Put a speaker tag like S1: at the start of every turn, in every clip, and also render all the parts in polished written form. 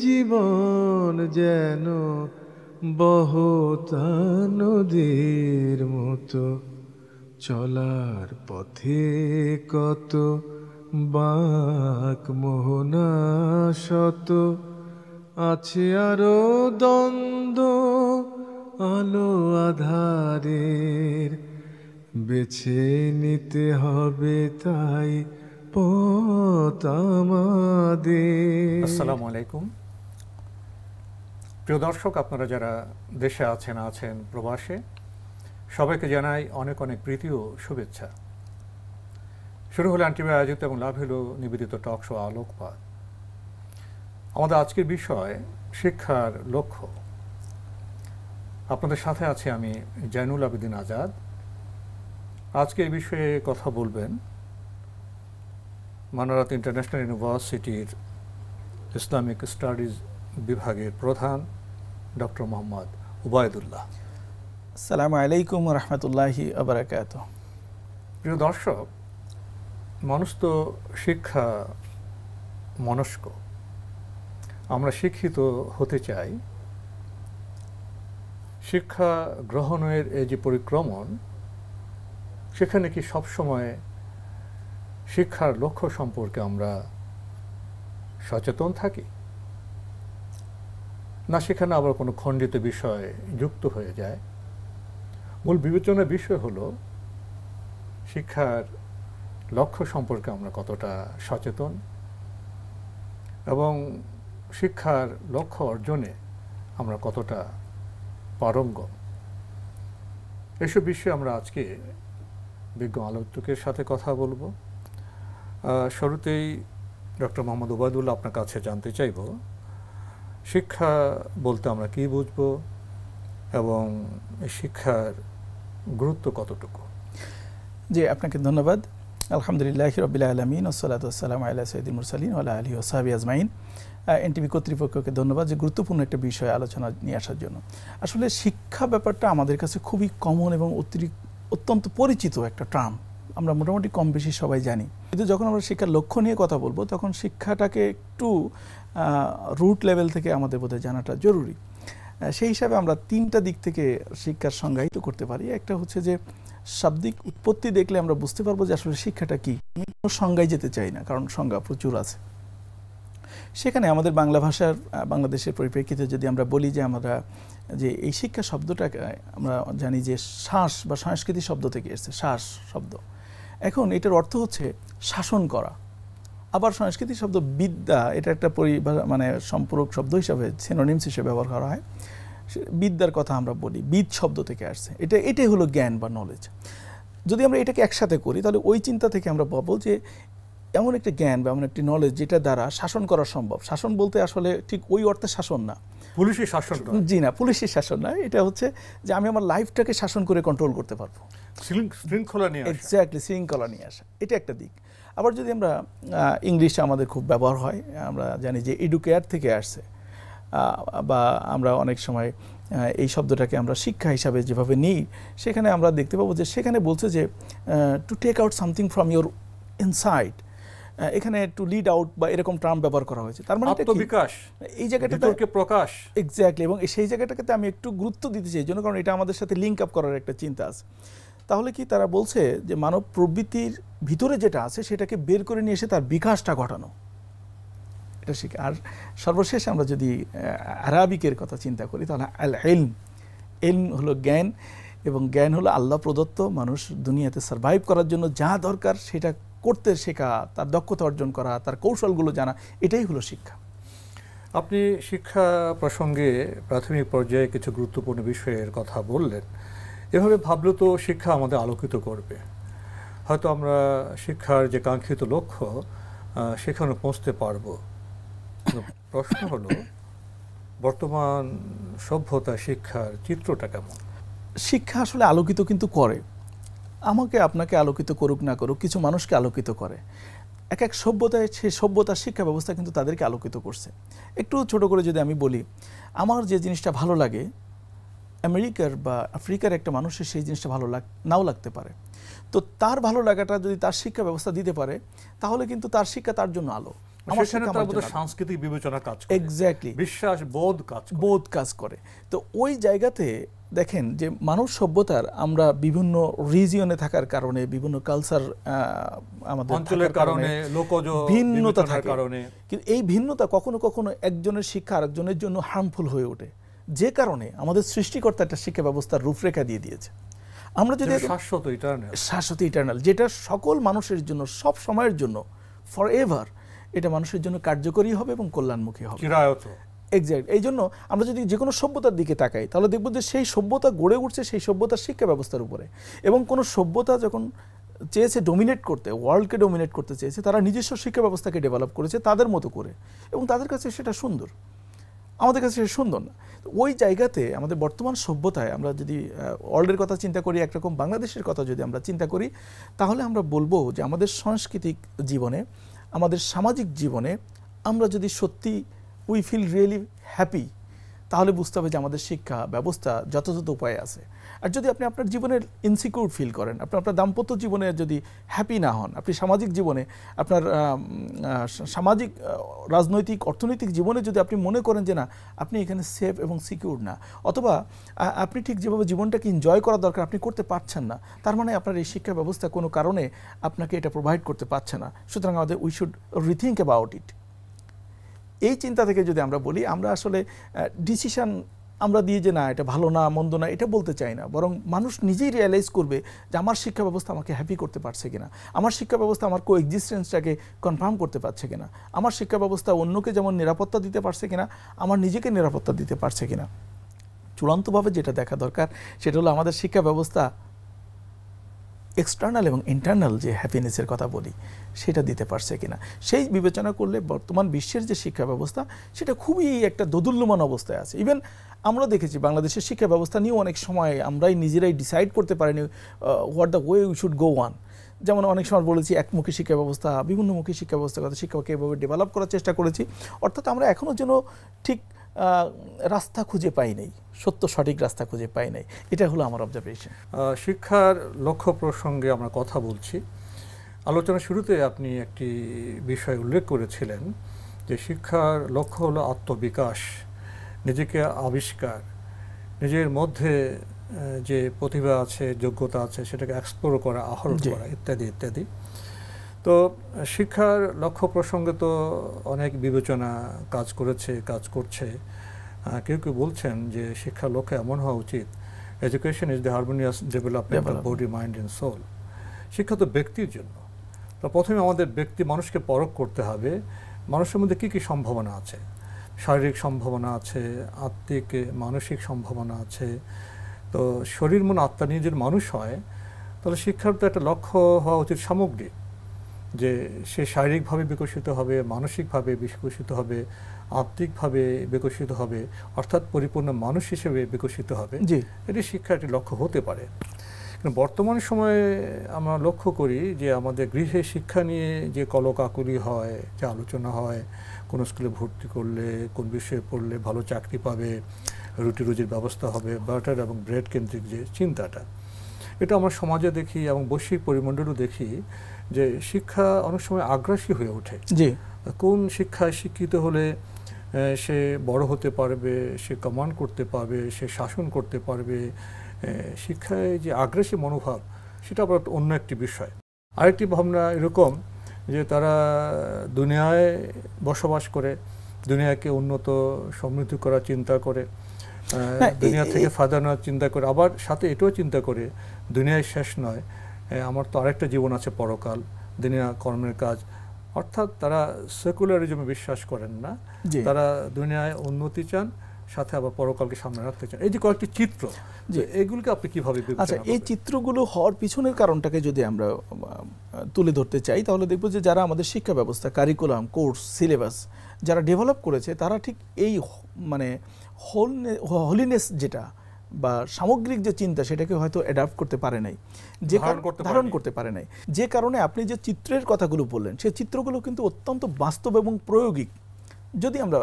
S1: জীবন যেন বহতা নদীর মতো, চলার পথে কত বাঁক মোহনা শত, আছে আরো দ্বন্দ্ব আলো আধারের, বেছে নিতে হবে তাই পথ আমাদের।
S2: আসসালামু আলাইকুম প্রিয় দর্শক, আপনারা যারা দেশে আছেন প্রবাসে, সবাইকে জানাই অনেক অনেক প্রীতি ও শুভেচ্ছা। শুরু হলো আন্টিভাই আয়োজিত এবং লাভ হলো নিবেদিত টক শো আলোকপাত। আমাদের আজকের বিষয় শিক্ষার লক্ষ্য। আপনাদের সাথে আছি আমি জয়নুল আবেদিন আজাদ। আজকে এই বিষয়ে কথা বলবেন মানারাত ইন্টারন্যাশনাল ইউনিভার্সিটির ইসলামিক স্টাডিজ বিভাগের প্রধান ডক্টর মোহাম্মদ উবায়দুল্লাহ।
S3: আসসালামু আলাইকুম রহমতুল্লাহি আবরাকাতুহু।
S2: প্রিয় দর্শক, মানুষ তো শিক্ষা মনস্ক, আমরা শিক্ষিত হতে চাই। শিক্ষা গ্রহণের এই যে পরিক্রমণ, সেখানে কি সবসময় শিক্ষার লক্ষ্য সম্পর্কে আমরা সচেতন থাকি, না সেখানে আবার কোনো খণ্ডিত বিষয় যুক্ত হয়ে যায়? মূল বিবেচনার বিষয় হলো শিক্ষার লক্ষ্য সম্পর্কে আমরা কতটা সচেতন এবং শিক্ষার লক্ষ্য অর্জনে আমরা কতটা পারঙ্গম। এসব বিষয়ে আমরা আজকে বিজ্ঞ আলোচকের সাথে কথা বলবো। শুরুতেই ডক্টর মোহাম্মদ উবায়দুল্লাহ, আপনার কাছে জানতে চাইব, শিক্ষা বলতে আমরা কি বুঝবো এবং শিক্ষার গুরুত্ব কতটুকু?
S3: জি, আপনাকে ধন্যবাদ। আলহামদুলিল্লাহি রাব্বিল আলামিন ওয়াসসালাতু ওয়াসসালামু আলা সাইয়্যিদিল মুরসালিন ওয়া আলা আলিহি ওয়া সাহবিহি আজমাইন। এনটিভি কর্তৃপক্ষকে ধন্যবাদ যে গুরুত্বপূর্ণ একটা বিষয় আলোচনা নিয়ে আসার জন্য। আসলে শিক্ষা ব্যাপারটা আমাদের কাছে খুবই কমন এবং অত্যন্ত পরিচিত একটা টার্ম, আমরা মোটামুটি কম বেশি সবাই জানি। কিন্তু যখন আমরা শিক্ষার লক্ষ্য নিয়ে কথা বলবো, তখন শিক্ষাটাকে একটু রুট লেভেল থেকে আমাদের বোধহয় জানাটা জরুরি। সেই হিসাবে আমরা তিনটা দিক থেকে শিক্ষার সংজ্ঞায়িত করতে পারি। একটা হচ্ছে যে শাব্দিক উৎপত্তি দেখলে আমরা বুঝতে পারবো যে আসলে শিক্ষাটা কি। আমি কোনো সংজ্ঞায় যেতে চাই না, কারণ সংজ্ঞা প্রচুর আছে। সেখানে আমাদের বাংলা ভাষার বাংলাদেশের পরিপ্রেক্ষিতে যদি আমরা বলি যে আমরা যে এই শিক্ষা শব্দটাকে আমরা জানি যে শ্বাস বা সংস্কৃতি শব্দ থেকে এসেছে, শ্বাস শব্দ। এখন এটার অর্থ হচ্ছে শাসন করা। আবার সংস্কৃতি শব্দ বিদ্যা, এটা একটা মানে সম্পূরক শব্দ হিসাবে, সিনোনিমস হিসেবে ব্যবহার করা হয়। বিদ্যার কথা আমরা বলি, বিদ শব্দ থেকে আসছে। এটাই হলো জ্ঞান বা নলেজ। যদি আমরা এটাকে একসাথে করি, তাহলে ওই চিন্তা থেকে আমরা পাবো যে এমন একটা জ্ঞান বা এমন একটি নলেজ যেটা দ্বারা শাসন করা সম্ভব। শাসন বলতে আসলে ঠিক ওই অর্থে শাসন না,
S2: পুলিশের শাসন।
S3: জি না, পুলিশের শাসন না। এটা হচ্ছে যে আমি আমার লাইফটাকে শাসন করে কন্ট্রোল করতে পারবো,
S2: শৃঙ্খলা নিয়ে আসা।
S3: এক্স্যাক্টলি, শৃঙ্খলা নিয়ে আসা, এটা একটা দিক। আবার যদি আমরা ইংলিশে আমাদের খুব ব্যবহার হয়, আমরা জানি যে এডুকেয়ার থেকে আসছে, বা আমরা অনেক সময় এই শব্দটাকে আমরা শিক্ষা হিসাবে যেভাবে নিই, সেখানে আমরা দেখতে পাবো যে সেখানে বলছে যে to take out something from your inside. এখানে টু লিড আউট বা এরকম টার্ম ব্যবহার করা হয়েছে। তার মানে
S2: আত্মবিকাশ,
S3: এই জায়গাটাকে
S2: প্রকাশ।
S3: এক্স্যাক্টলি, এবং সেই জায়গাটাকে আমি একটু গুরুত্ব দিতে চাই জন্য, কারণ এটা আমাদের সাথে লিঙ্ক আপ করার একটা চিন্তা আছে। তাহলে কি তারা বলছে যে মানব প্রবৃত্তির ভিতরে যেটা আছে সেটাকে বের করে নিয়ে এসে তার বিকাশটা ঘটানো, এটা শিখা। আর সর্বশেষ আমরা যদি আরাবিকের কথা চিন্তা করি, তাহলে আল ইলম, ইলম হলো জ্ঞান, এবং জ্ঞান হলো আল্লাহ প্রদত্ত মানুষ দুনিয়াতে সারভাইভ করার জন্য যা দরকার সেটা করতে শেখা, তার দক্ষতা অর্জন করা, তার কৌশলগুলো জানা, এটাই হলো শিক্ষা।
S2: আপনি শিক্ষা প্রসঙ্গে প্রাথমিক পর্যায়ে কিছু গুরুত্বপূর্ণ বিষয়ের কথা বললেন। এভাবে ভাবলে তো শিক্ষা আমাদের আলোকিত করবে। হয়তো আমরা শিক্ষার যে কাঙ্ক্ষিত লক্ষ্য সেখানে পৌঁছতে পারবো। প্রশ্ন হলো, বর্তমান সভ্যতা শিক্ষার চিত্রটা কেমন?
S3: শিক্ষা আসলে আলোকিত কিন্তু করে, আমাকে আপনাকে আলোকিত করুক না করুক, কিছু মানুষকে আলোকিত করে। এক এক সভ্যতায় সেই সভ্যতার শিক্ষা ব্যবস্থা কিন্তু তাদেরকে আলোকিত করছে। একটু ছোট করে যদি আমি বলি, আমার যে জিনিসটা ভালো লাগে, আমেরিকার বা আফ্রিকার একটা মানুষের সেই জিনিসটা ভালো নাও লাগতে পারে। তো তার ভালো লাগাটা যদি তার শিক্ষা ব্যবস্থা দিতে পারে, তাহলে কিন্তু তার শিক্ষা তার জন্য আলো।
S2: সেখানে তার মধ্যে সাংস্কৃতিক বিবেচনা কাজ করে,
S3: এক্স্যাক্টলি
S2: বিশ্বাস
S3: বোধ কাজ করে। তো ওই জায়গাতে দেখেন যে মানব সভ্যতার আমরা বিভিন্ন রিজিয়নে থাকার কারণে, বিভিন্ন কালচার আমাদের
S2: অঞ্চলের কারণে, লোকজ
S3: ভিন্নতা থাকার
S2: কারণে,
S3: কিন্তু এই ভিন্নতা কখনো কখনো একজনের শিক্ষা আরেকজনের জন্য হার্মফুল হয়ে ওঠে, যে কারণে আমাদের সৃষ্টিকর্তা একটা শিক্ষা ব্যবস্থার রূপরেখা দিয়ে দিয়েছে। আমরা যদি শাশ্বত ইটারনাল, যেটা সকল মানুষের জন্য, সব সময়ের জন্য, ফর এভার, এটা মানুষের জন্য কার্যকরী হবে এবং কল্যাণমুখী হবে। এক্স্যাক্ট। এই জন্য আমরা যদি যে কোনো সভ্যতার দিকে তাকাই তাহলে দেখব যে সেই সভ্যতা গড়ে উঠছে সেই সভ্যতার শিক্ষা ব্যবস্থার উপরে। এবং কোনো সভ্যতা যখন চেয়েছে ডোমিনেট করতে, ওয়ার্ল্ডকে ডোমিনেট করতে চেয়েছে, তারা নিজস্ব শিক্ষা ব্যবস্থাকে ডেভেলপ করেছে তাদের মতো করে, এবং তাদের কাছে সেটা সুন্দর, আমাদের কাছে সেটা সুন্দর না। ওই জায়গাতে আমাদের বর্তমান সভ্যতায় আমরা যদি ওয়ার্ল্ডের কথা চিন্তা করি, একরকম বাংলাদেশের কথা যদি আমরা চিন্তা করি, তাহলে আমরা বলবো যে আমাদের সাংস্কৃতিক জীবনে, আমাদের সামাজিক জীবনে আমরা যদি সত্যি উই ফিল রিয়েলি হ্যাপি, তাহলে বুঝতে হবে যে আমাদের শিক্ষা ব্যবস্থা যথাযথ উপায়ে আছে। আর যদি আপনি আপনার জীবনের ইনসিকিউর ফিল করেন, আপনি আপনার দাম্পত্য জীবনে যদি হ্যাপি না হন, আপনি সামাজিক জীবনে, আপনার সামাজিক, রাজনৈতিক, অর্থনৈতিক জীবনে যদি আপনি মনে করেন যে না আপনি এখানে সেফ এবং সিকিউর না, অথবা আপনি ঠিক যেভাবে জীবনটাকে এনজয় করা দরকার আপনি করতে পারছেন না, তার মানে আপনার এই শিক্ষা ব্যবস্থা কোনো কারণে আপনাকে এটা প্রোভাইড করতে পারছে না। সুতরাং আমাদের we should rethink about it. এই চিন্তা থেকে যদি আমরা বলি, আমরা আসলে ডিসিশন আমরা দিয়ে যে না এটা ভালো না মন্দ না এটা বলতে চাই না, বরং মানুষ নিজেই রিয়েলাইজ করবে যে আমার শিক্ষা ব্যবস্থা আমাকে হ্যাপি করতে পারছে কিনা, আমার শিক্ষা ব্যবস্থা আমার কো এক্সিস্টেন্সটাকে কনফার্ম করতে পারছে কিনা, আমার শিক্ষা ব্যবস্থা অন্যকে যেমন নিরাপত্তা দিতে পারছে কিনা, আমার নিজেকে নিরাপত্তা দিতে পারছে কিনা। চূড়ান্তভাবে যেটা দেখা দরকার সেটা হলো আমাদের শিক্ষা ব্যবস্থা এক্সটার্নাল এবং ইন্টারনাল যে হ্যাপিনেসের কথা বলি সেটা দিতে পারছে কিনা। সেই বিবেচনা করলে বর্তমান বিশ্বের যে শিক্ষা ব্যবস্থা সেটা খুবই একটা দোদুল্যমান অবস্থায় আছে। ইভেন আমরা দেখেছি বাংলাদেশের শিক্ষা ব্যবস্থা নিয়েও অনেক সময় আমরাই নিজেরাই ডিসাইড করতে পারিনি what the way we should go one. যেমন অনেক সময় বলেছি একমুখী শিক্ষা ব্যবস্থা, বিভিন্নমুখী শিক্ষা ব্যবস্থাগত শিক্ষাকে এভাবে ডেভেলপ করার চেষ্টা করেছি, অর্থাৎ আমরা এখনও যেন ঠিক রাস্তা খুঁজে পাই নাই, সত্য সঠিক রাস্তা খুঁজে পাই নাই। এটা হলো আমার অবজারভেশন।
S2: শিক্ষার লক্ষ্য প্রসঙ্গে আমরা কথা বলছি। আলোচনার শুরুতে আপনি একটি বিষয় উল্লেখ করেছিলেন যে শিক্ষার লক্ষ্য হলো আত্মবিকাশ, নিজেকে আবিষ্কার, নিজের মধ্যে যে প্রতিভা আছে, যোগ্যতা আছে সেটাকে এক্সপ্লোর করা, আহরণ করা, ইত্যাদি ইত্যাদি। তো শিক্ষার লক্ষ্য প্রসঙ্গে তো অনেক বিবেচনা কাজ করেছে, কাজ করছে। কেউ কেউ বলছেন যে শিক্ষার লক্ষ্য এমন হওয়া উচিত, education is the harmonious development of body, mind and soul. শিক্ষা তো ব্যক্তির জন্য। তো প্রথমে আমাদের মানুষকে পরখ করতে হবে মানুষের মধ্যে কী কী সম্ভাবনা আছে। শারীরিক সম্ভাবনা আছে, আত্মিক মানসিক সম্ভাবনা আছে। তো শরীর মন আত্মা নিয়ে যদি মানুষ হয় তাহলে শিক্ষার তো একটা লক্ষ্য হওয়া উচিত সামগ্রিক, যে সে শারীরিকভাবে বিকশিত হবে, মানসিকভাবে বিকশিত হবে, আত্মিকভাবে বিকশিত হবে, অর্থাৎ পরিপূর্ণ মানুষ হিসেবে বিকশিত হবে। এটি শিক্ষার একটি লক্ষ্য হতে পারে। কিন্তু বর্তমান সময়ে আমরা লক্ষ্য করি যে আমাদের গৃহে শিক্ষা নিয়ে যে কলকাকুলি হয়, যে আলোচনা হয়, কোন স্কুলে ভর্তি করলে, কোন বিষয়ে পড়লে ভালো চাকরি পাবে, রুটি রুজির ব্যবস্থা হবে, বাটার এবং ব্রেড কেন্দ্রিক যে চিন্তাটা, এটা আমরা সমাজে দেখি এবং বৈশ্বিক পরিমণ্ডলও দেখি যে শিক্ষা অনেক সময় আগ্রাসী হয়ে ওঠে। কোন শিক্ষায় শিক্ষিত হলে সে বড় হতে পারবে, সে কমান্ড করতে পারবে, সে শাসন করতে পারবে, শিক্ষায় যে আগ্রাসী মনোভাব সেটা আবার অন্য একটি বিষয়। আরেকটি ভাবনা এরকম যে তারা দুনিয়ায় বসবাস করে, দুনিয়াকে উন্নত সমৃদ্ধ করার চিন্তা করে, দুনিয়া থেকে ফায়দা নেওয়ার চিন্তা করে, আবার সাথে এটাও চিন্তা করে দুনিয়ায় শেষ নয়, আমার তো আরেকটা জীবন আছে পরকাল, দুনিয়া কর্মের কাজ। অর্থাৎ তারা সেকুলারিজমে বিশ্বাস করেন না, তারা দুনিয়ায় উন্নতি চান, সাথে আবার পরকালকে সামনে রাখতে চান। এই যে কয়েকটি চিত্র, এগুলোকে আপনি কিভাবে বিবেচনা করেন?
S3: এই চিত্রগুলো হওয়ার পিছনের কারণটাকে যদি আমরা তুলে ধরতে চাই তাহলে দেখব যে যারা আমাদের শিক্ষা ব্যবস্থা, কারিকুলাম, কোর্স, সিলেবাস যারা ডেভেলপ করেছে তারা ঠিক এই মানে হোলিনেস যেটা বা সামগ্রিক যে চিন্তা সেটাকে হয়তো অ্যাডাপ্ট করতে পারে নাই, যে ধারণ করতে পারে নাই, যে কারণে আপনি যে চিত্রের কথাগুলো বললেন সেই চিত্রগুলো কিন্তু অত্যন্ত বাস্তব এবং প্রায়োগিক। যদি আমরা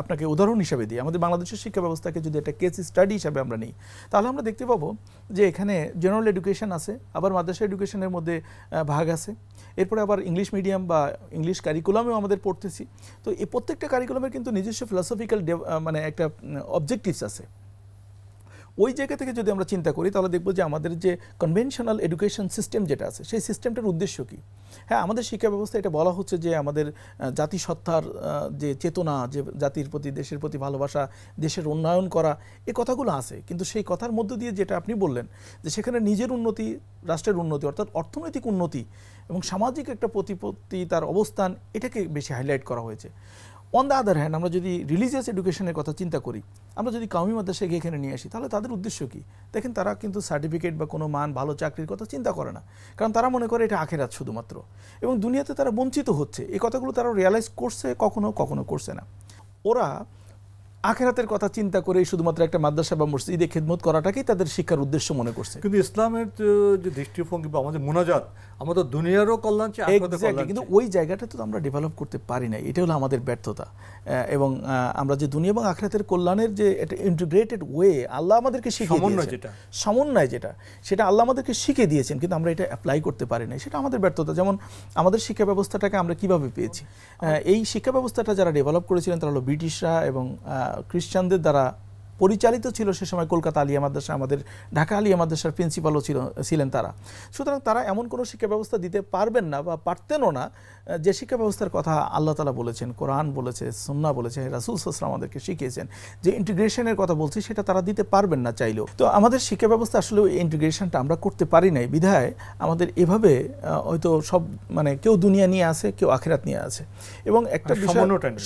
S3: আপনাকে উদাহরণ হিসাবে দিই, আমাদের বাংলাদেশের শিক্ষা ব্যবস্থাকে যদি একটা কেস স্টাডি হিসাবে আমরা নিই, তাহলে আমরা দেখতে পাবো যে এখানে জেনারেল এডুকেশন আছে, আবার মাদ্রাসা এডুকেশনের মধ্যে ভাগ আছে, এরপরে আবার ইংলিশ মিডিয়াম বা ইংলিশ কারিকুলামেও আমাদের পড়তেছি। তো এই প্রত্যেকটা কারিকুলামের কিন্তু নিজস্ব ফিলসফিক্যাল মানে একটা অবজেক্টিভস আছে। ওই জায়গা থেকে যদি আমরা চিন্তা করি তাহলে দেখব যে আমাদের যে কনভেনশনাল এডুকেশন সিস্টেম যেটা আছে সেই সিস্টেমটার উদ্দেশ্য কী? হ্যাঁ, আমাদের শিক্ষা ব্যবস্থা এটা বলা হচ্ছে যে আমাদের জাতিসত্তার যে চেতনা, যে জাতির প্রতি দেশের প্রতি ভালোবাসা, দেশের উন্নয়ন করা, এই কথাগুলো আছে। কিন্তু সেই কথার মধ্য দিয়ে যেটা আপনি বললেন যে সেখানে নিজের উন্নতি, রাষ্ট্রের উন্নতি অর্থাৎ অর্থনৈতিক উন্নতি এবং সামাজিক একটা প্রতিপত্তি, তার অবস্থান, এটাকে বেশি হাইলাইট করা হয়েছে। অন দ্য আদার হ্যান্ড আমরা যদি রিলিজিয়াস এডুকেশনের কথা চিন্তা করি, আমরা যদি কাউমি মাদ্রাসাকে এখানে নিয়ে আসি, তাহলে তাদের উদ্দেশ্য কী? দেখেন, তারা কিন্তু সার্টিফিকেট বা কোনো মান, ভালো চাকরির কথা চিন্তা করে না, কারণ তারা মনে করে এটা আখেরাত শুধুমাত্র, এবং দুনিয়াতে তারা বঞ্চিত হচ্ছে। এই কথাগুলো তারা রিয়ালাইজ করছে কখনো কখনো করছে না। ওরা আখেরাতের কথা চিন্তা করে শুধুমাত্র একটা মাদ্রাসা বা মসজিদে খেদমত করাটাকেই তাদের শিক্ষার উদ্দেশ্য মনে করছে।
S2: কিন্তু ইসলামের যে দৃষ্টিভঙ্গি বা আমাদের মুনাজাত, আমাদের দুনিয়ারও কল্যাণ চাই, আখিরাতের কল্যাণ চাই, কিন্তু
S3: ওই জায়গাটা তো আমরা ডেভেলপ করতে পারি না। এটা হলো আমাদের ব্যর্থতা। এবং আমরা যে দুনিয়া এবং আখিরাতের কল্যাণের যে একটা ইন্টিগ্রেটেড ওয়ে আল্লাহ আমাদেরকে শিখিয়ে দিয়েছেন, সমন্বয় যেটা, সেটা আল্লাহ আমাদেরকে শিখিয়ে দিয়েছেন, কিন্তু আমরা এটা অ্যাপ্লাই করতে পারি না। সেটা আমাদের ব্যর্থতা। যেমন আমাদের শিক্ষা ব্যবস্থাটাকে আমরা কিভাবে পেয়েছি? এই শিক্ষা ব্যবস্থাটা যারা ডেভেলপ করেছিলেন তারা হলো ব্রিটিশরা এবং খ্রিস্টানদের দ্বারা পরিচালিত ছিল। সে সময় কলকাতা আলিয়া মাদ্রাসা, আমাদের ঢাকা আলিয়া মাদ্রাসার প্রিন্সিপালও ছিলেন তারা। সুতরাং তারা এমন কোনো শিক্ষা ব্যবস্থা দিতে পারবেন না বা পারতেনও না যে শিক্ষা ব্যবস্থার কথা আল্লাহ তাআলা বলেছেন, কোরআন বলেছে, সুন্নাহ বলেছে, রাসূল সাল্লাল্লাহু আলাইহি ওয়াসাল্লাম আমাদেরকে শিখিয়েছেন। যে ইন্টিগ্রেশনের কথা বলছি সেটা তারা দিতে পারবেন না চাইলেও। তো আমাদের শিক্ষা ব্যবস্থা আসলে ওই ইন্টিগ্রেশনটা আমরা করতে পারি নাই, বিধায় আমাদের এভাবে হয়তো সব মানে কেউ দুনিয়া নিয়ে আসে, কেউ আখিরাত নিয়ে আসে, এবং একটা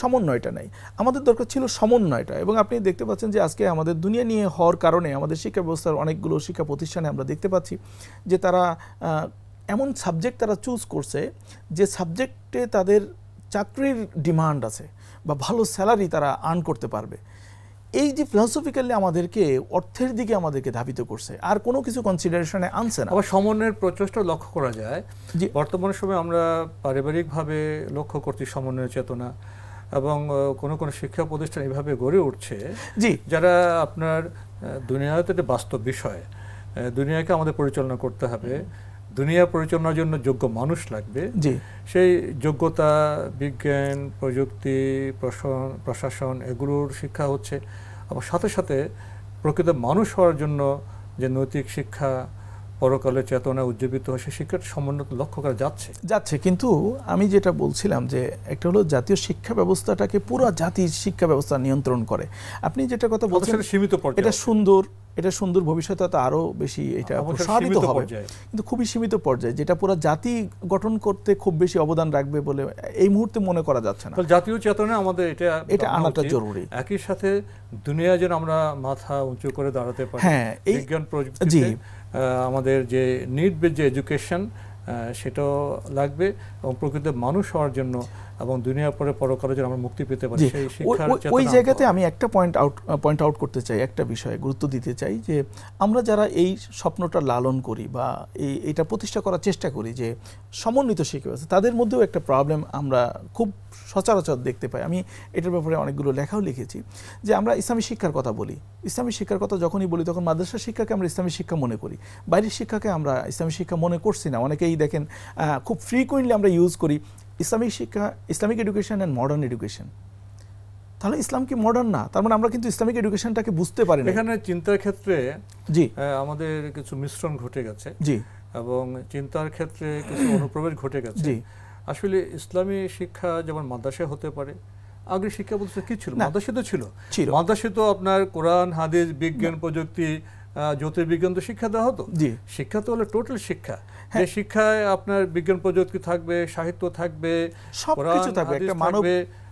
S3: সমন্বয়টা নাই। আমাদের দরকার ছিল সমন্বয়টা। এবং আপনি দেখতে পাচ্ছেন যে আজকে আমাদের দুনিয়া নিয়ে হওয়ার কারণে আমাদের শিক্ষা ব্যবস্থার অনেকগুলো শিক্ষা প্রতিষ্ঠানে আমরা দেখতে পাচ্ছি যে তারা এমন সাবজেক্ট তারা চুজ করছে যে সাবজেক্টে তাদের চাকরির ডিমান্ড আছে বা ভালো স্যালারি তারা আর্ন করতে পারবে। এই যে ফিলসফিক্যালি আমাদেরকে অর্থের দিকে আমাদেরকে ধাবিত করছে, আর কোনো কিছু কনসিডারেশনে আনছে না।
S2: আবার সমন্বয়ের প্রচেষ্টা লক্ষ্য করা যায়। বর্তমান সময়ে আমরা পারিবারিকভাবে লক্ষ্য করছি সমন্বয়ের চেতনা, এবং কোনো কোনো শিক্ষা প্রতিষ্ঠান এভাবে গড়ে উঠছে যারা আপনার দুনিয়াতে একটা বাস্তব বিষয়, দুনিয়াকে আমাদের পরিচালনা করতে হবে, দুনিয়া পরিচালনার জন্য যোগ্য মানুষ লাগবে, সেই যোগ্যতা, বিজ্ঞান, প্রযুক্তি, প্রশাসন, এগুলোর শিক্ষা হচ্ছে। আবার সাথে সাথে প্রকৃত মানুষ হওয়ার জন্য যে নৈতিক শিক্ষা, পরকালের চেতনা উজ্জীবিত হয়, সেই শিক্ষার সমন্বয় লক্ষ্য করা যাচ্ছে। কিন্তু আমি যেটা বলছিলাম যে একটা হলো জাতীয় শিক্ষা ব্যবস্থাটাকে পুরো জাতির শিক্ষা ব্যবস্থা নিয়ন্ত্রণ করে। আপনি যেটা কথা বলছেন সীমিত পর্যায়ে,
S3: এটা সুন্দর, ভবিষ্যতে তো আরো বেশি এটা প্রসারিত হবে, কিন্তু খুবই সীমিত পর্যায়ে, যেটা পুরো জাতি গঠন করতে খুব বেশি অবদান রাখবে বলে এই মুহূর্তে মনে করা যাচ্ছে না।
S2: জাতীয় চেতনা আমাদের এটা
S3: আনাটা জরুরি।
S2: একই সাথে দুনিয়া যেন আমরা মাথা উঁচু করে দাঁড়াতে পারি। বিজ্ঞান প্রযুক্তি, আমাদের যে নিড বেস যে এডুকেশন, সেটাও লাগবে, এবং প্রকৃত মানুষ হওয়ার জন্য এবং দুনিয়ার পরে পরকালে যেন আমরা মুক্তি পেতে পারি, সেই শিক্ষার চেতনা।
S3: ওই জায়গাতে আমি একটা পয়েন্ট আউট করতে চাই, একটা বিষয়ে গুরুত্ব দিতে চাই যে আমরা যারা এই স্বপ্নটা লালন করি বা এটা প্রতিষ্ঠা করার চেষ্টা করি যে সমন্বিত শিক্ষা ব্যবস্থা, তাদের মধ্যেও একটা প্রবলেম আমরা খুব সচরাচর দেখতে পাই। আমি এটার ব্যাপারে অনেকগুলো লেখাও লিখেছি যে আমরা ইসলামী শিক্ষার কথা বলি, ইসলামী শিক্ষার কথা যখনই বলি তখন মাদ্রাসা শিক্ষাকে আমরা ইসলামী শিক্ষা মনে করি, বাইরের শিক্ষাকে আমরা ইসলামী শিক্ষা মনে করছি না। অনেকেই দেখেন খুব ফ্রিকুয়েন্টলি আমরা ইউজ করি ইসলামিক শিক্ষা, Islamic education and modern education. তাহলে ইসলাম কি মডার্ন না? তার মানে আমরা কিন্তু ইসলামিক এডুকেশনটাকে বুঝতে পারি না।
S2: এখানে চিন্তার ক্ষেত্রে আমাদের কিছু মিশ্রণ ঘটে গেছে, এবং চিন্তার ক্ষেত্রে কিছু অনুপ্রবেশ ঘটে গেছে। আসলে ইসলামী শিক্ষা যেমন মাদ্রাসায় হতে পারে, আগে শিক্ষা বলতে কি ছিল? মাদ্রাসা তো ছিল, মাদ্রাসা তো আপনার কোরআন, হাদিস, বিজ্ঞান, প্রযুক্তি, জ্যোতির্বিজ্ঞান তো শিক্ষা দেওয়া হতো। শিক্ষা তো হলো টোটাল শিক্ষা, যে শিক্ষায় আপনার বিজ্ঞান প্রযুক্তি থাকবে, সাহিত্য থাকবে,
S3: সবকিছু থাকবে, একটা মানব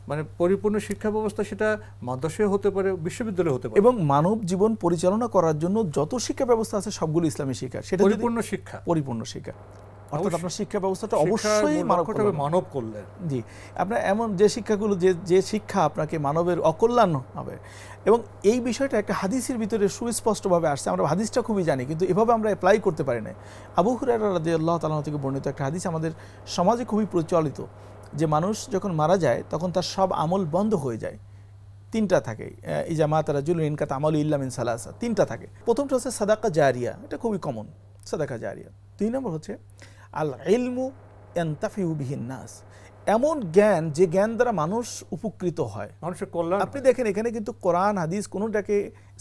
S2: মানে পরিপূর্ণ শিক্ষা ব্যবস্থা, সেটা মাদ্রাসায় হতে পারে, বিশ্ববিদ্যালয়ে হতে পারে।
S3: এবং মানব জীবন পরিচালনা করার জন্য যত শিক্ষা ব্যবস্থা আছে সবগুলো ইসলামী শিক্ষা, সেটা পরিপূর্ণ শিক্ষা। অর্থাৎ আপনার শিক্ষা ব্যবস্থাটা অবশ্যই
S2: মানব কল্যাণ।
S3: আপনার এমন যে শিক্ষাগুলো, যে শিক্ষা আপনাকে মানবের অকল্যাণ হবে, এবং এই বিষয়টা একটা হাদিসের ভিতরে সুস্পষ্টভাবে আসছে। আমরা হাদিসটা খুবই জানি, কিন্তু এভাবে আমরা অ্যাপ্লাই করতে পারি না। আবু হুরায়রা রাদিয়াল্লাহু তাআলা থেকে বর্ণিত একটা হাদিস আমাদের সমাজে খুবই প্রচলিত। যে মানুষ যখন মারা যায় তখন তার সব আমল বন্ধ হয়ে যায়। তিনটা থাকে, ইজা মাতা রাজুলুন ইনকাতা আমালু ইল্লা মিন সালাসা, তিনটা থাকে। প্রথমটা হচ্ছে সাদাকা জারিয়া, এটা খুবই কমন, সাদাকা জারিয়া। 2 নম্বর হচ্ছে আল ইলমু ইয়ানতাফিউ বিহিন নাস, এমন জ্ঞান যে জ্ঞান দ্বারা মানুষ উপকৃত হয়,
S2: মানুষের কল্যাণ।
S3: আপনি দেখেন এখানে কিন্তু কোরআন হাদিস কোনোটাকে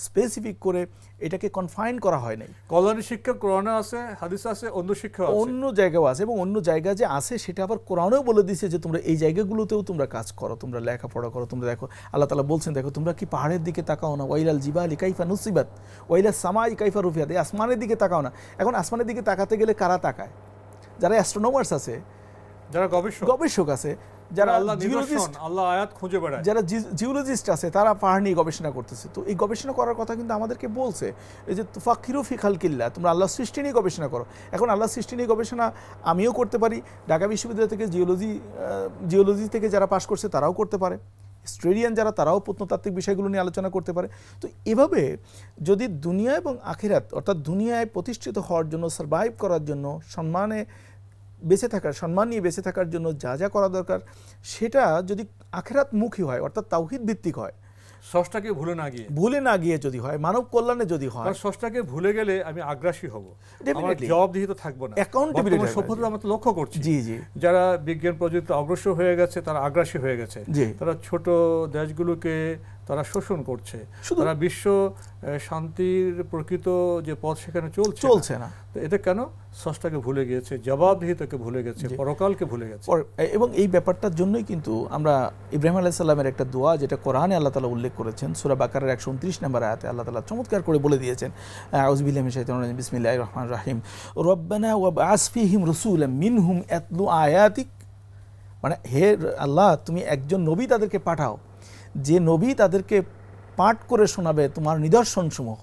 S3: স্পেসিফিক করে এটাকে কনফাইন করা হয় নাই।
S2: কল্যাণী শিক্ষা কোরআনে আছে, হাদিস আছে, অন্য শিক্ষা আছে,
S3: অন্য জায়গাও আছে, এবং অন্য জায়গা যে আছে সেটা আবার কোরআনেও বলে দিয়েছে যে তোমরা এই জায়গাগুলোতেও তোমরা কাজ করো, তোমরা লেখাপড়া করো। তোমরা দেখো আল্লাহ তাআলা বলছেন, দেখো তোমরা কি পাহাড়ের দিকে তাকাও না, ওয়াইলাল জিবালি কাইফা নুসিবাত ওয়াইলাস সামাই কাইফা রুফিয়াত, এই আসমানের দিকে তাকাও না। এখন আসমানের দিকে তাকাতে গেলে কারা তাকায়? যারা অ্যাস্ট্রোনমার্স আছে,
S2: যারা গবেষক
S3: আছে, যারা
S2: আল্লাহ নিদর্শন, আল্লাহ আয়াত খুঁজে বেড়ায়,
S3: যারা জিওলজিস্ট আছে, তারা পাহাড় নিয়ে গবেষণা করতেছে। তো এই গবেষণা করার কথা কিন্তু আমাদেরকে বলছে, এই যে তুফাক্কিরু ফি খালকিল্লাহ, তোমরা আল্লাহর সৃষ্টি নিয়ে গবেষণা করো। এখন আল্লাহর সৃষ্টি নিয়ে গবেষণা আমিও করতে পারি, ঢাকা বিশ্ববিদ্যালয় থেকে জিওলজি থেকে যারা পাশ করছে তারাও করতে পারে, স্ট্রেডিয়ান যারা তারাও প্রত্নতাত্ত্বিক বিষয়গুলো নিয়ে আলোচনা করতে পারে। তো এভাবে যদি দুনিয়া এবং আখিরাত, অর্থাৎ দুনিয়ায় প্রতিষ্ঠিত হওয়ার জন্য, সারভাইভ করার জন্য, সম্মান নিয়ে বেঁচে থাকার জন্য যা যা করা দরকার, সেটা যদি আখিরাত মুখী হয়, অর্থাৎ তাওহীদ ভিত্তিক হয়,
S2: ষষ্ঠটাকে ভুলে না গিয়ে যদি হয়, মানব কল্যাণে যদি হয়।
S3: ষষ্ঠটাকে
S2: ভুলে গেলে আমি আগ্রাসী হব, আমার জবাবদিহি তো থাকবো না, অ্যাকাউন্টেবিলিটি। সভ্যতা আমরা তো লক্ষ্য করছি, যারা বিজ্ঞান প্রযুক্তি অগ্রসর হয়ে গেছে তারা আগ্রাসী হয়ে গেছে, তারা ছোট দেশগুলোকে তারা শোষণ করছে, তারা বিশ্ব শান্তির প্রকৃত যে পথ সেখানে চলছে না। তো এটা কেন? ষষ্ঠটাকে ভুলে গিয়েছে, জবাবদিহিতাকে ভুলে গেছে, পরকালকে ভুলে গেছে।
S3: এবং এই ব্যাপারটার জন্যই কিন্তু আমরা ইব্রাহিম আলাইহিস সালামের একটা দোয়া, যেটা কোরআনে আল্লাহ তাআলা উল্লেখ করেছেন, সূরা বাকারার 129 নম্বর আয়াতে আল্লাহ তাআলা চমৎকার করে বলে দিয়েছেন, আউযু বিল্লাহি মিনাশ শাইতানির রাজিম, বিসমিল্লাহির রহমানির রহিম, রব্বানা ওয়াবআস ফীহিম রাসূলাম মিনহুম ইয়াতলু আয়াতিক, মানে হে আল্লাহ, তুমি একজন নবী তাদেরকে পাঠাও, যে নবী তাদেরকে পাঠ করে শোনাবে তোমার নিদর্শনসমূহ।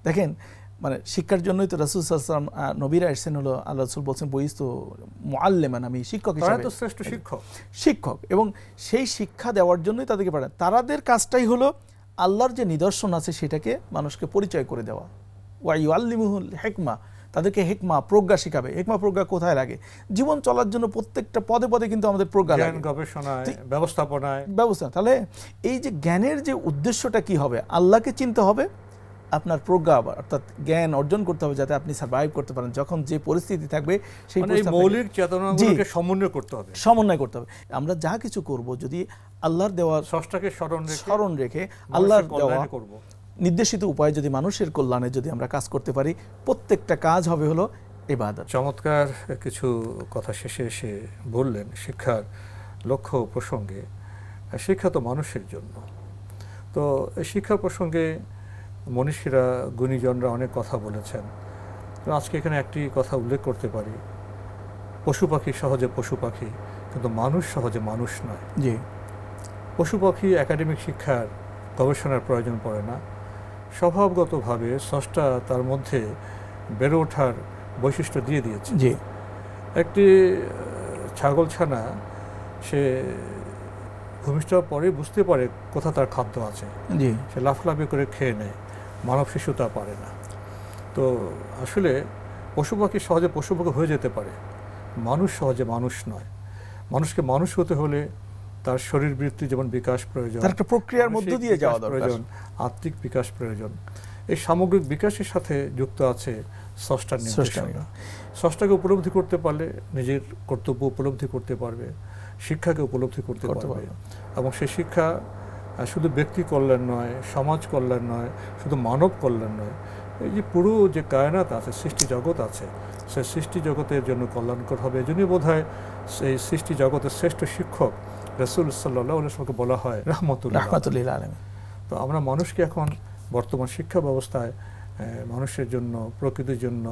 S3: দেখেন, মানে শিক্ষার জন্যই তো রাসূল সাল্লাল্লাহু আলাইহি ওয়াসাল্লাম নবীরা এসেছেন, হলো আল্লাহ রাসূল বলছেন বইস্তু মুআল্লিমান, আমি শিক্ষক হিসেবে,
S2: তো শ্রেষ্ঠ
S3: শিক্ষক, এবং সেই শিক্ষা দেওয়ার জন্যই তাদেরকে পাঠান। তাদের কাজটাই হলো আল্লাহর যে নিদর্শন আছে সেটাকে মানুষকে পরিচয় করে দেওয়া। ওয়া ইউআল্লিমুহুল হিকমা, তাদেরকে হেকমা, প্রজ্ঞা শেখাবে। হেকমা প্রজ্ঞা কোথায় লাগে? জীবন চলার জন্য প্রত্যেকটা পদে পদে কিন্তু আমাদের প্রজ্ঞা লাগে,
S2: গবেষণায়, ব্যবস্থাপনায়।
S3: তাহলে এই যে জ্ঞানের যে উদ্দেশ্যটা কি হবে? আল্লাহকে চিনতে হবে, আপনার প্রজ্ঞা অর্থাৎ জ্ঞান অর্জন করতে হবে, যাতে আপনি সার্ভাইভ করতে পারেন যখন যে পরিস্থিতি থাকবে, সেই
S2: মৌলিক চেতনাগুলোকে সমন্বয় করতে হবে।
S3: আমরা যা কিছু করব যদি আল্লাহর দেওয়া
S2: ষষ্ঠটাকে
S3: স্মরণ রেখে আল্লাহর দেওয়া নির্দেশিত উপায়ে যদি মানুষের কল্যাণে যদি আমরা কাজ করতে পারি, প্রত্যেকটা কাজ হবে হলো ইবাদত।
S2: চমৎকার কিছু কথা শেষে এসে বললেন শিক্ষার লক্ষ্য প্রসঙ্গে। শিক্ষা তো মানুষের জন্য, তো শিক্ষা প্রসঙ্গে মনীষীরা, গুণীজনরা অনেক কথা বলেছেন। তো আজকে এখানে একটি কথা উল্লেখ করতে পারি, পশু পাখি সহজে পশু পাখি, কিন্তু মানুষ সহজে মানুষ নয়।
S3: জি,
S2: পশু পাখি একাডেমিক শিক্ষার গবেষণার প্রয়োজন পড়ে না, স্বভাবগতভাবে স্রষ্টা তার মধ্যে বেড়ে ওঠার বৈশিষ্ট্য দিয়ে দিয়েছে।
S3: জি,
S2: একটি ছাগলছানা সে ভূমিষ্ঠ পরে বুঝতে পারে কোথা তার খাদ্য আছে, সে লাফলাফি করে খেয়ে নেয়, মানব শিশু তা পারে না। তো আসলে পশু পাখি সহজে পশু পাখি হয়ে যেতে পারে, মানুষ সহজে মানুষ নয়। মানুষকে মানুষ হতে হলে তার শরীর বৃত্তি যেমন বিকাশ প্রয়োজন,
S3: তার একটা প্রক্রিয়ার মধ্য দিয়ে যাওয়া
S2: প্রয়োজন, আত্মিক বিকাশ প্রয়োজন। এই সামগ্রিক বিকাশের সাথে যুক্ত আছে স্রষ্টার নির্দেশনা। স্রষ্টাকে উপলব্ধি করতে পারলে নিজের কর্তব্য উপলব্ধি করতে পারবে, শিক্ষাকে উপলব্ধি করতে পারবে, এবং সেই শিক্ষা শুধু ব্যক্তি কল্যাণ নয়, সমাজ কল্যাণ নয়, শুধু মানব কল্যাণ নয়, এই যে পুরো যে কায়নাত আছে, সৃষ্টি জগৎ আছে, সেই সৃষ্টি জগতের জন্য কল্যাণকর হবে। এই জন্যই বোধ হয় সেই সৃষ্টি জগতের শ্রেষ্ঠ শিক্ষক রাসূল সাল্লাল্লাহু আলাইহি ওয়াসাল্লামকে বলা হয় রাহমাতুল লিল আলামিন। তো আমরা মানুষকে এখন বর্তমান শিক্ষা ব্যবস্থায় মানুষের জন্য, প্রকৃতির জন্য,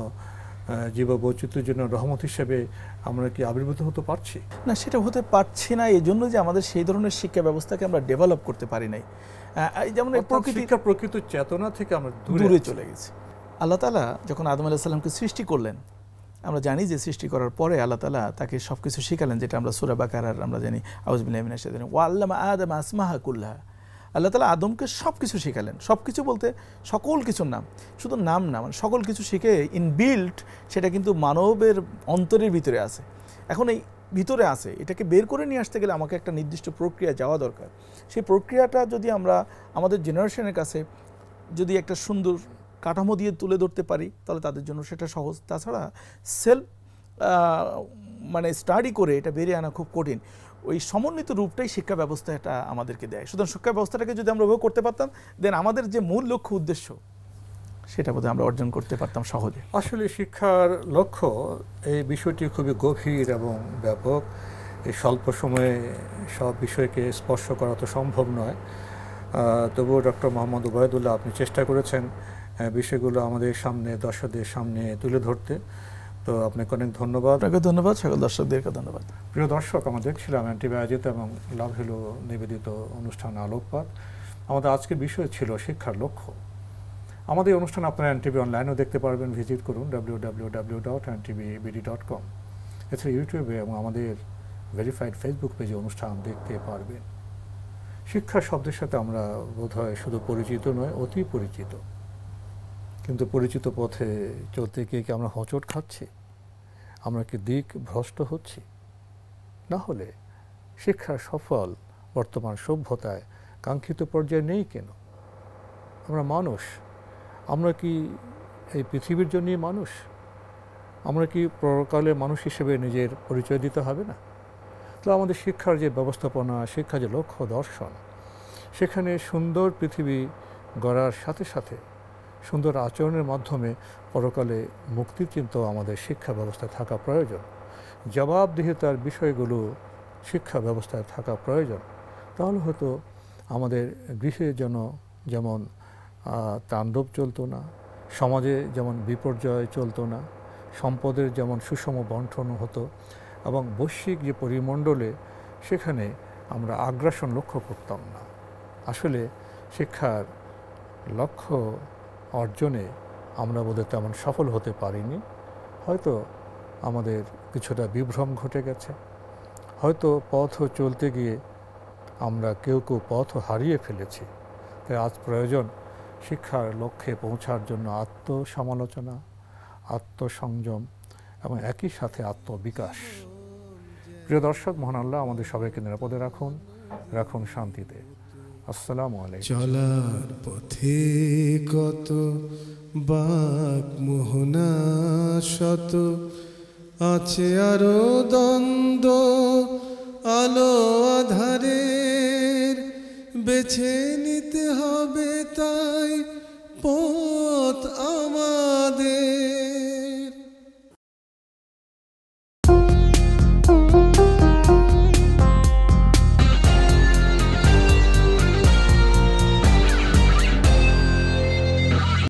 S2: জীববৈচিত্র্যের জন্য রহমত হিসেবে আমরা কি আবির্ভূত হতে পারছি?
S3: না, সেটা হতে পারছি না এই জন্য যে আমাদের সেই ধরনের শিক্ষা ব্যবস্থাকে আমরা ডেভেলপ করতে পারি নাই। যেমন
S2: প্রকৃত চেতনা থেকে আমরা
S3: দূরে চলে গেছি। আল্লাহ তাআলা যখন আদম আলাইহিস সালামকে সৃষ্টি করলেন, আমরা জানি যে সৃষ্টি করার পরে আল্লাহ তাআলা তাকে সবকিছু শিখালেন, যেটা আমরা সূরা বাকারার আমরা জানি, আউযু বিল্লাহি মিনাশ শাইতানির রাজিম, ওয়া আল্লামা আদামা আসমাহা কুল্লাহা। আল্লাহ তাআলা আদমকে সব কিছু শিখালেন। সব কিছু বলতে সকল কিছুর নাম, শুধু নাম না, মানে সকল কিছু শিখে ইনবিল্ট সেটা কিন্তু মানবের অন্তরের ভিতরে আছে। এখন এই ভিতরে আছে, এটাকে বের করে নিয়ে আসতে গেলে আমাকে একটা নির্দিষ্ট প্রক্রিয়া যাওয়া দরকার। সেই প্রক্রিয়াটা যদি আমরা আমাদের জেনারেশনের কাছে যদি একটা সুন্দর কাঠামো দিয়ে তুলে ধরতে পারি তাহলে তাদের জন্য সেটা সহজ। তাছাড়া সেলফ মানে স্টাডি করে এটা বেরিয়ে আনা খুব কঠিন। ওই সমন্বিত রূপটাই শিক্ষা ব্যবস্থা এটা আমাদেরকে দেয়। সুতরাং শিক্ষা ব্যবস্থাটাকে যদি আমরা উপভোগ করতে পারতাম, দেন আমাদের যে মূল লক্ষ্য উদ্দেশ্য সেটা বোধহয় আমরা অর্জন করতে পারতাম সহজে।
S2: আসলে শিক্ষার লক্ষ্য এই বিষয়টি খুবই গভীর এবং ব্যাপক। এই স্বল্প সময়ে সব বিষয়কে স্পর্শ করা তো সম্ভব নয়। তবুও ডক্টর মোহাম্মদ ওবায়দুল্লাহ আপনি চেষ্টা করেছেন বিষয়গুলো আমাদের সামনে, দর্শকদের সামনে তুলে ধরতে। তো আপনাকে অনেক ধন্যবাদ।
S3: আপনাকে ধন্যবাদ, সকল দর্শকদেরকে ধন্যবাদ।
S2: প্রিয় দর্শক, আমরা দেখছিলাম এনটিভি আয়োজিত এবং লাভ হলো নিবেদিত অনুষ্ঠান আলোকপাত। আমাদের আজকের বিষয় ছিল শিক্ষার লক্ষ্য। আমাদের এই অনুষ্ঠান আপনারা এনটিভি অনলাইনেও দেখতে পারবেন, ভিজিট করুন www.ntvbd.com। এছাড়া ইউটিউবে এবং আমাদের ভেরিফাইড ফেসবুক পেজে অনুষ্ঠান দেখতে পারবেন। শিক্ষা শব্দের সাথে আমরা বোধহয় শুধু পরিচিত নয়, অতি পরিচিত। কিন্তু পরিচিত পথে চলতে গিয়ে কি আমরা হোঁচট খাচ্ছি? আমরা কি দিক ভ্রষ্ট হচ্ছি? না হলে শিক্ষার সফল বর্তমান সভ্যতায় কাঙ্ক্ষিত পর্যায়ে নেই কেন? আমরা মানুষ, আমরা কি এই পৃথিবীর জন্যই মানুষ? আমরা কি পরকালে মানুষ হিসেবে নিজের পরিচয় দিতে হবে না? তো আমাদের শিক্ষার যে ব্যবস্থাপনা, শিক্ষার যে লক্ষ্য দর্শন, সেখানে সুন্দর পৃথিবী গড়ার সাথে সাথে সুন্দর আচরণের মাধ্যমে পরকালে মুক্তির চিন্তাও আমাদের শিক্ষা ব্যবস্থায় থাকা প্রয়োজন। জবাবদিহিতার বিষয়গুলো শিক্ষা ব্যবস্থায় থাকা প্রয়োজন। তাহলে হয়তো আমাদের গৃহে যেমন তাণ্ডব চলতো না, সমাজে যেমন বিপর্যয় চলতো না, সম্পদের যেমন সুষম বন্টন হতো, এবং বৈশ্বিক যে পরিমণ্ডলে সেখানে আমরা আগ্রাসন লক্ষ্য করতাম না। আসলে শিক্ষার লক্ষ্য অর্জনে আমরা বোধহয় তেমন সফল হতে পারিনি। হয়তো আমাদের কিছুটা বিভ্রম ঘটে গেছে, হয়তো পথ চলতে গিয়ে আমরা কেউ পথ হারিয়ে ফেলেছি। তাই আজ প্রয়োজন শিক্ষার লক্ষ্যে পৌঁছার জন্য আত্মসমালোচনা, আত্মসংযম এবং একই সাথে আত্মবিকাশ। প্রিয় দর্শক, মহান আল্লাহ আমাদের সবাইকে নিরাপদে রাখুন শান্তিতে। আসসালামু আলাইকুম।
S1: চলার পথে কত বাক মোহনা শত, আছে আরো দ্বন্দ্ব আলো আধারের, বেছে নিতে হবে তাই পথ আমার।